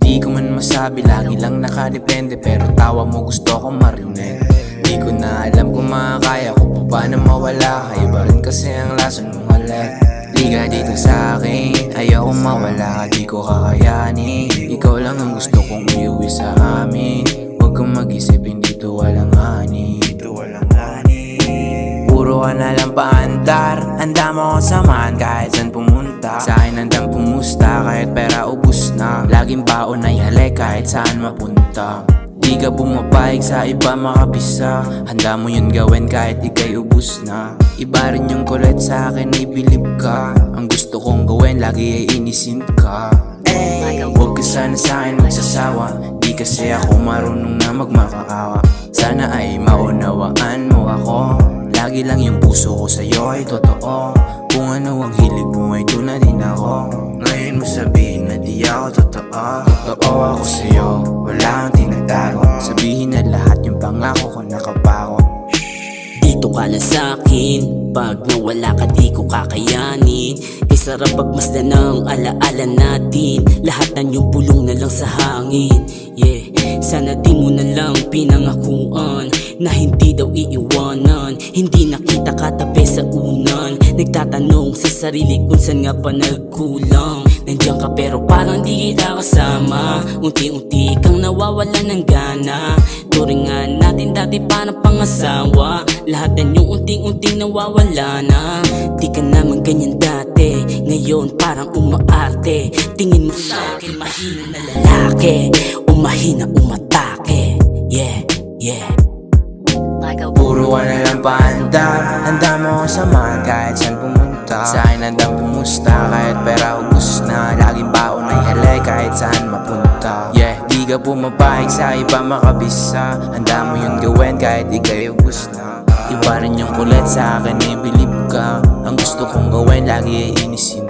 Di ko man masabi, lagi lang nakadepende, pero tawa mo gusto ko marinig. Di ko na alam kung makakaya ko pa ba na mawala ka. Iba rin kasi ang lason mong halik. Di ka dito sa akin, ayaw kong mawala ka, di ko kakayanin. Ikaw lang ang gusto kong iuwi sa amin. Huwag kang mag-isip, hindi to walang ani. Puro ka na lang paandar, handa mo akong samahan kahit saan pumunta. Sa akin handang pumusta kahit pera ubus na. Laging baon ay halik kahit saan mapunta. Di ka bumapayag sa iba makabisa, handa mo yun gawin kahit ikay ubus na. Iba rin yung kulit sa akin ay bilib ka. Ang gusto kong gawin lagi ay inisin ka. Huwag ka sana sa akin magsasawa, di kasi ako marunong na magmakaawa. Sana ay maunawaan mo ako, lagi lang yung puso ko sa'yo ay totoo. Kung ano ang hilig mo ay doon na din ako. Ngayon mo sabihin na di ako totoo. Totoo ako sa'yo, wala kang tinatago. Sabihin na lahat yung pangako ko nakapako. Dito ka lang sa'kin, pag nawala ka di ko kakayanin. Kay sarap pagmasdan ng alaala natin. Lahat na yung pulong na lang sa hangin. Yeah, sana di mo na lang pinangakuan na hindi daw iiwanan. Hindi nakita katabi sa unan. Nagtatanong sa sarili kung saan nga pa nagkulang. Nandiyan ka pero parang di kita kasama. Unti-unti kang nawawala ng gana. Turingan natin dati parang pangasawa. Lahat na yung unting-unting nawawala na. Di ka naman ganyan dati, ngayon parang umaarte. Tingin mo sa'kin mahina na lalaki, umahina umatake. Yeah, yeah. Puro ka na lang paandar, handa mo akong samahan kahit saan pumunta. Sa akin handang pumusta kahit pera ubus na. Laging baon ay halik kahit saan mapunta. Yeah, di ka pumapayag sa iba makabisa, handa mo yun gawin kahit ikay ubus na. Iba rin yung kulit sa akin ay bilib ka. Ang gusto kong gawin lagi ay inisin